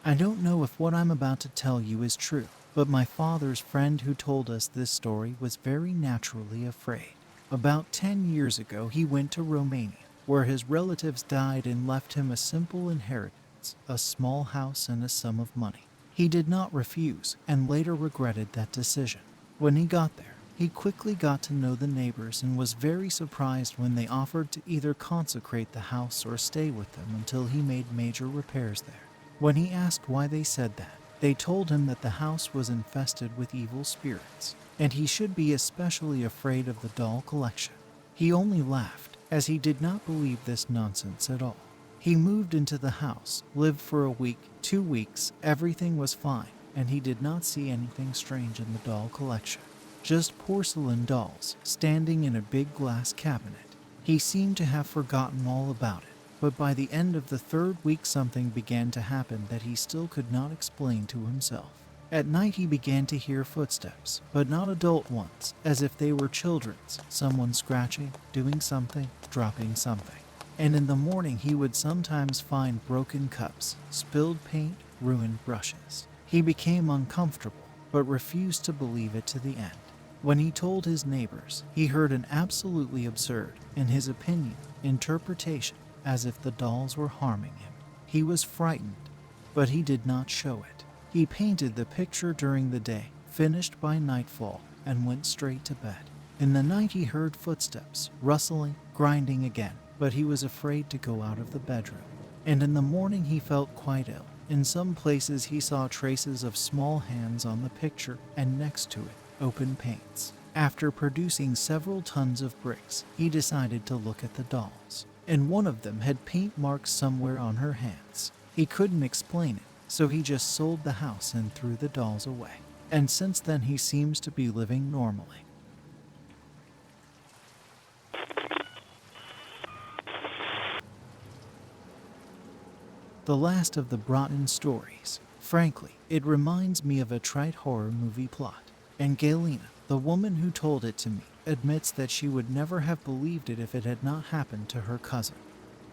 I don't know if what I'm about to tell you is true, but my father's friend who told us this story was very naturally afraid. About 10 years ago, he went to Romania, where his relatives died and left him a simple inheritance, a small house, and a sum of money. He did not refuse and later regretted that decision. When he got there, he quickly got to know the neighbors and was very surprised when they offered to either consecrate the house or stay with them until he made major repairs there. When he asked why they said that, they told him that the house was infested with evil spirits, and he should be especially afraid of the doll collection. He only laughed, as he did not believe this nonsense at all. He moved into the house, lived for a week, 2 weeks, everything was fine, and he did not see anything strange in the doll collection. Just porcelain dolls standing in a big glass cabinet. He seemed to have forgotten all about it, but by the end of the 3rd week something began to happen that he still could not explain to himself. At night he began to hear footsteps, but not adult ones, as if they were children's, someone scratching, doing something, dropping something. And in the morning he would sometimes find broken cups, spilled paint, ruined brushes. He became uncomfortable, but refused to believe it to the end. When he told his neighbors, he heard an absolutely absurd, in his opinion, interpretation, as if the dolls were harming him. He was frightened, but he did not show it. He painted the picture during the day, finished by nightfall, and went straight to bed. In the night he heard footsteps, rustling, grinding again, but he was afraid to go out of the bedroom. And in the morning he felt quite ill. In some places he saw traces of small hands on the picture, and next to it, open paints. After producing several tons of bricks, he decided to look at the dolls, and one of them had paint marks somewhere on her hands. He couldn't explain it, so he just sold the house and threw the dolls away. And since then he seems to be living normally. The last of the brought-in stories. Frankly, it reminds me of a trite horror movie plot. And Galena, the woman who told it to me, admits that she would never have believed it if it had not happened to her cousin,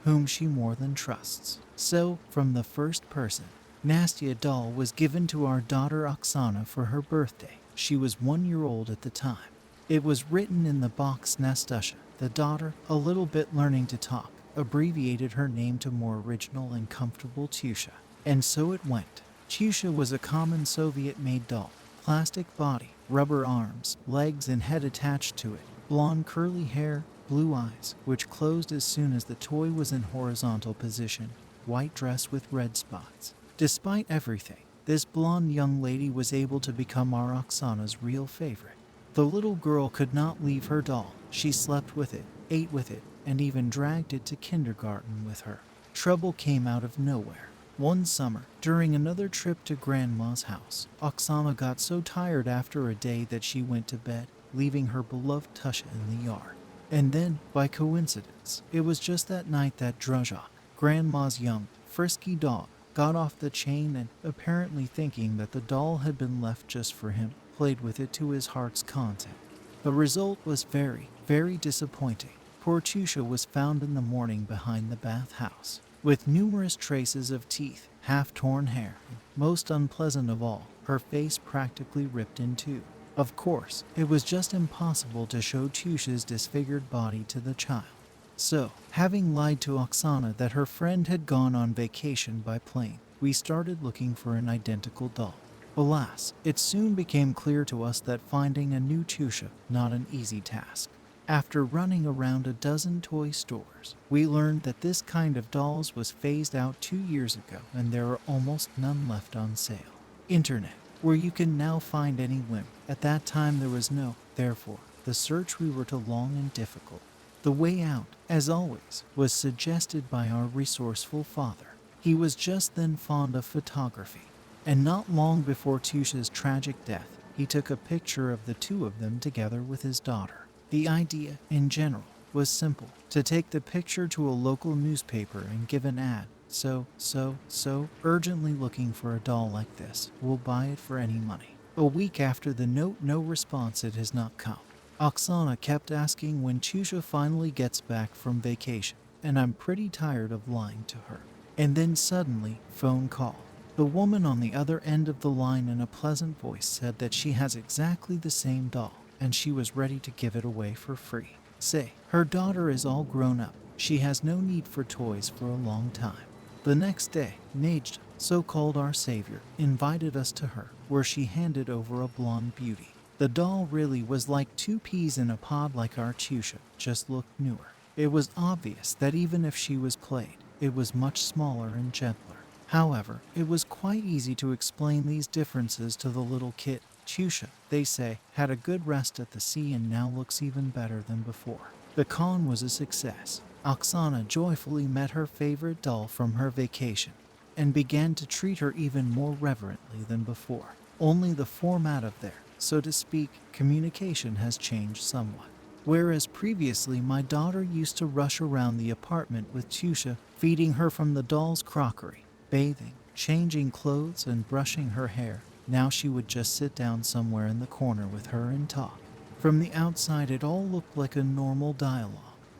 whom she more than trusts. So, from the first person, Nastya doll was given to our daughter Oksana for her birthday. She was 1 year old at the time. It was written in the box Nastasha. The daughter, a little bit learning to talk, abbreviated her name to more original and comfortable Tusha. And so it went. Tusha was a common Soviet-made doll. Plastic body, rubber arms, legs and head attached to it, blonde curly hair, blue eyes, which closed as soon as the toy was in horizontal position, white dress with red spots. Despite everything, this blonde young lady was able to become our Oksana's real favorite. The little girl could not leave her doll. She slept with it, ate with it, and even dragged it to kindergarten with her. Trouble came out of nowhere. One summer, during another trip to Grandma's house, Oksana got so tired after a day that she went to bed, leaving her beloved Tusha in the yard. And then, by coincidence, it was just that night that Druzhak, Grandma's young, frisky dog, got off the chain and, apparently thinking that the doll had been left just for him, played with it to his heart's content. The result was very, very disappointing. Poor Tusha was found in the morning behind the bathhouse, with numerous traces of teeth, half-torn hair, and, most unpleasant of all, her face practically ripped in two. Of course, it was just impossible to show Tusha's disfigured body to the child. So, having lied to Oksana that her friend had gone on vacation by plane, we started looking for an identical doll. Alas, it soon became clear to us that finding a new Tusha, not an easy task. After running around a dozen toy stores, we learned that this kind of dolls was phased out 2 years ago and there are almost none left on sale. Internet, where you can now find any whim. At that time there was no, therefore, the search we were to long and difficult. The way out, as always, was suggested by our resourceful father. He was just then fond of photography, and not long before Tusha's tragic death, he took a picture of the two of them together with his daughter. The idea, in general, was simple: to take the picture to a local newspaper and give an ad. So, urgently looking for a doll like this. We'll buy it for any money. A week after the note, no response. It has not come. Oksana kept asking when Tusha finally gets back from vacation, and I'm pretty tired of lying to her. And then suddenly, phone call. The woman on the other end of the line in a pleasant voice said that she has exactly the same doll and she was ready to give it away for free. Say, her daughter is all grown up. She has no need for toys for a long time. The next day, Najd, so called our savior, invited us to her, where she handed over a blonde beauty. The doll really was like two peas in a pod like our Tusha, just looked newer. It was obvious that even if she was played, it was much smaller and gentler. However, it was quite easy to explain these differences to the little kid. Tusha, they say, had a good rest at the sea and now looks even better than before. The con was a success. Oksana joyfully met her favorite doll from her vacation and began to treat her even more reverently than before. Only the format of their, so to speak, communication has changed somewhat. Whereas previously my daughter used to rush around the apartment with Tusha, feeding her from the doll's crockery, bathing, changing clothes, and brushing her hair. Now she would just sit down somewhere in the corner with her and talk. From the outside it all looked like a normal dialogue.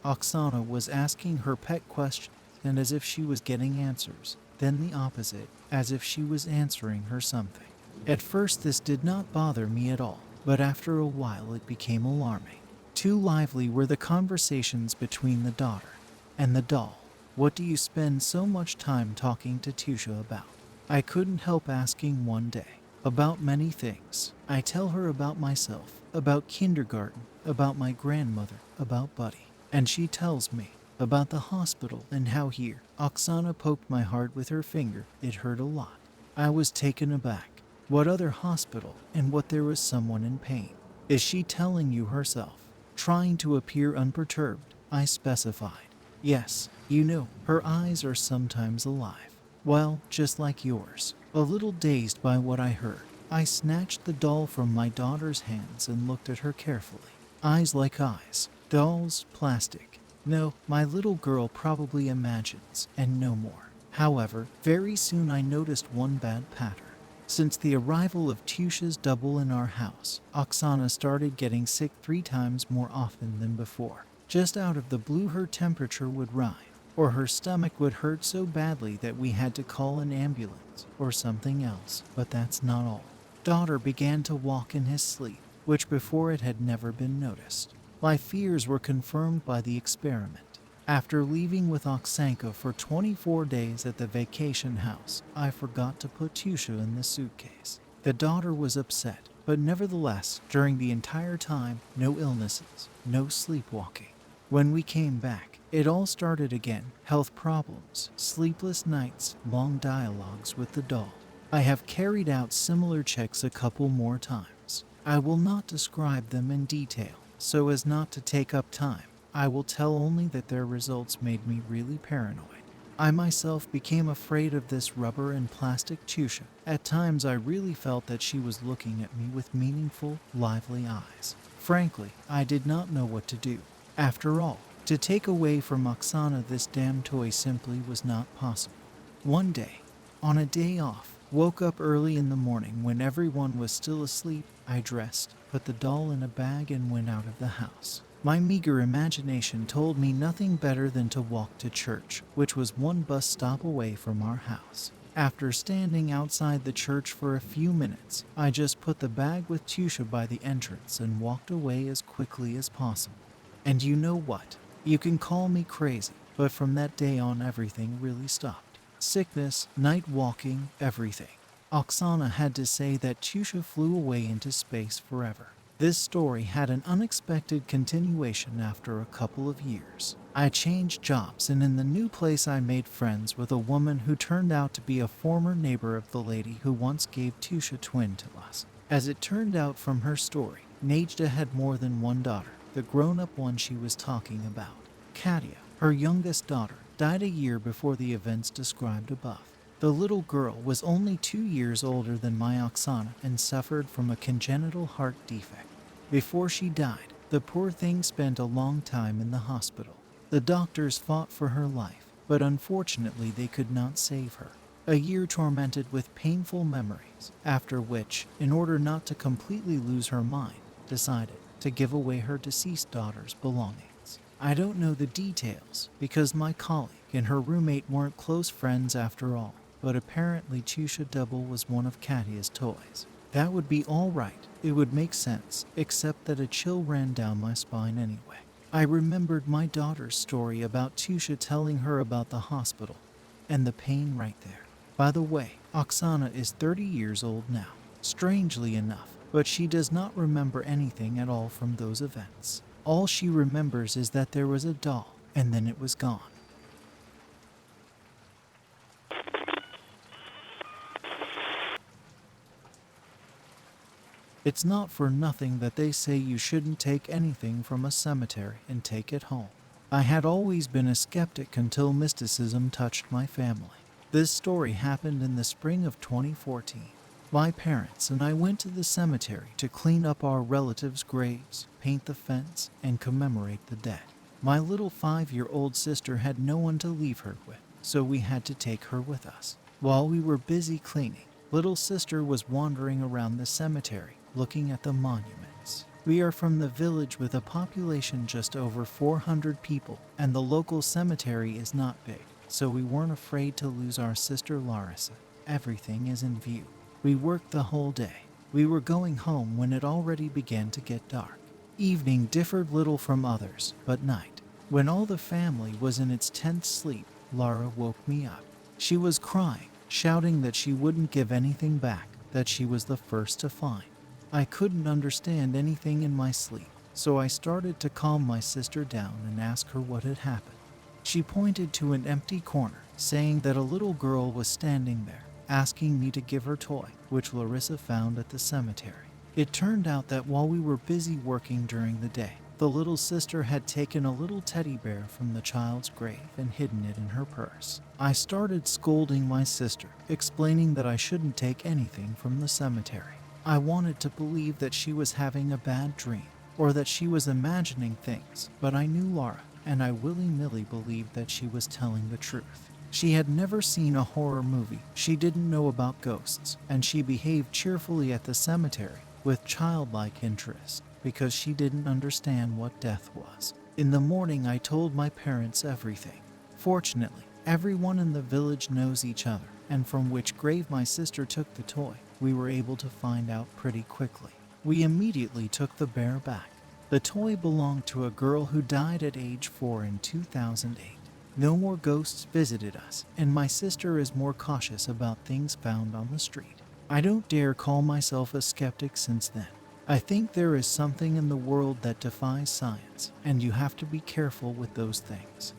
Oksana was asking her pet questions, and as if she was getting answers. Then the opposite, as if she was answering her something. At first this did not bother me at all, but after a while it became alarming. Too lively were the conversations between the daughter and the doll. What do you spend so much time talking to Tusha about? I couldn't help asking one day. About many things. I tell her about myself, about kindergarten, about my grandmother, about Buddy. And she tells me about the hospital and how here. Oksana poked my heart with her finger. It hurt a lot. I was taken aback. What other hospital, and what there was someone in pain? Is she telling you herself? Trying to appear unperturbed, I specified. Yes, you know, her eyes are sometimes alive. Well, just like yours. A little dazed by what I heard, I snatched the doll from my daughter's hands and looked at her carefully. Eyes like eyes. Dolls, plastic. No, my little girl probably imagines, and no more. However, very soon I noticed one bad pattern. Since the arrival of Tusha's double in our house, Oksana started getting sick 3 times more often than before. Just out of the blue her temperature would rise, or her stomach would hurt so badly that we had to call an ambulance, or something else, but that's not all. Daughter began to walk in his sleep, which before it had never been noticed. My fears were confirmed by the experiment. After leaving with Oksanka for 24 days at the vacation house, I forgot to put Tusha in the suitcase. The daughter was upset, but nevertheless, during the entire time, no illnesses, no sleepwalking. When we came back, it all started again. Health problems, sleepless nights, long dialogues with the doll. I have carried out similar checks a couple more times. I will not describe them in detail, so as not to take up time. I will tell only that their results made me really paranoid. I myself became afraid of this rubber and plastic Tusha. At times I really felt that she was looking at me with meaningful, lively eyes. Frankly, I did not know what to do. After all, to take away from Oksana this damn toy simply was not possible. One day, on a day off, woke up early in the morning when everyone was still asleep. I dressed, put the doll in a bag and went out of the house. My meager imagination told me nothing better than to walk to church, which was one bus stop away from our house. After standing outside the church for a few minutes, I just put the bag with Tusha by the entrance and walked away as quickly as possible. And you know what? You can call me crazy, but from that day on everything really stopped. Sickness, night walking, everything. Oksana had to say that Tusha flew away into space forever. This story had an unexpected continuation after a couple of years. I changed jobs, and in the new place I made friends with a woman who turned out to be a former neighbor of the lady who once gave Tusha twin to us. As it turned out from her story, Najda had more than one daughter, the grown-up one she was talking about. Katia, her youngest daughter, died a year before the events described above. The little girl was only 2 years older than my Oksana and suffered from a congenital heart defect. Before she died, the poor thing spent a long time in the hospital. The doctors fought for her life, but unfortunately they could not save her. A year tormented with painful memories, after which, in order not to completely lose her mind, decided to give away her deceased daughter's belongings. I don't know the details, because my colleague and her roommate weren't close friends after all. but apparently Chusha Double was one of Katia's toys. That would be all right. It would make sense, except that a chill ran down my spine anyway. I remembered my daughter's story about Chusha telling her about the hospital and the pain right there. By the way, Oksana is 30 years old now, strangely enough, but she does not remember anything at all from those events. All she remembers is that there was a doll, and then it was gone. It's not for nothing that they say you shouldn't take anything from a cemetery and take it home. I had always been a skeptic until mysticism touched my family. This story happened in the spring of 2014. My parents and I went to the cemetery to clean up our relatives' graves, paint the fence, and commemorate the dead. My little 5-year-old sister had no one to leave her with, so we had to take her with us. While we were busy cleaning, little sister was wandering around the cemetery, looking at the monuments. We are from the village with a population just over 400 people, and the local cemetery is not big, so we weren't afraid to lose our sister Larissa. Everything is in view. We worked the whole day. We were going home when it already began to get dark. Evening differed little from others, but night. When all the family was in its tenth sleep, Lara woke me up. She was crying, shouting that she wouldn't give anything back, that she was the first to find. I couldn't understand anything in my sleep, so I started to calm my sister down and ask her what had happened. She pointed to an empty corner, saying that a little girl was standing there, asking me to give her toy, which Larissa found at the cemetery. It turned out that while we were busy working during the day, the little sister had taken a little teddy bear from the child's grave and hidden it in her purse. I started scolding my sister, explaining that I shouldn't take anything from the cemetery. I wanted to believe that she was having a bad dream, or that she was imagining things, but I knew Lara, and I willy-nilly believed that she was telling the truth. She had never seen a horror movie, she didn't know about ghosts, and she behaved cheerfully at the cemetery with childlike interest because she didn't understand what death was. In the morning, I told my parents everything. Fortunately, everyone in the village knows each other, and from which grave my sister took the toy, we were able to find out pretty quickly. We immediately took the bear back. The toy belonged to a girl who died at age 4 in 2008. No more ghosts visited us, and my sister is more cautious about things found on the street. I don't dare call myself a skeptic since then. I think there is something in the world that defies science, and you have to be careful with those things.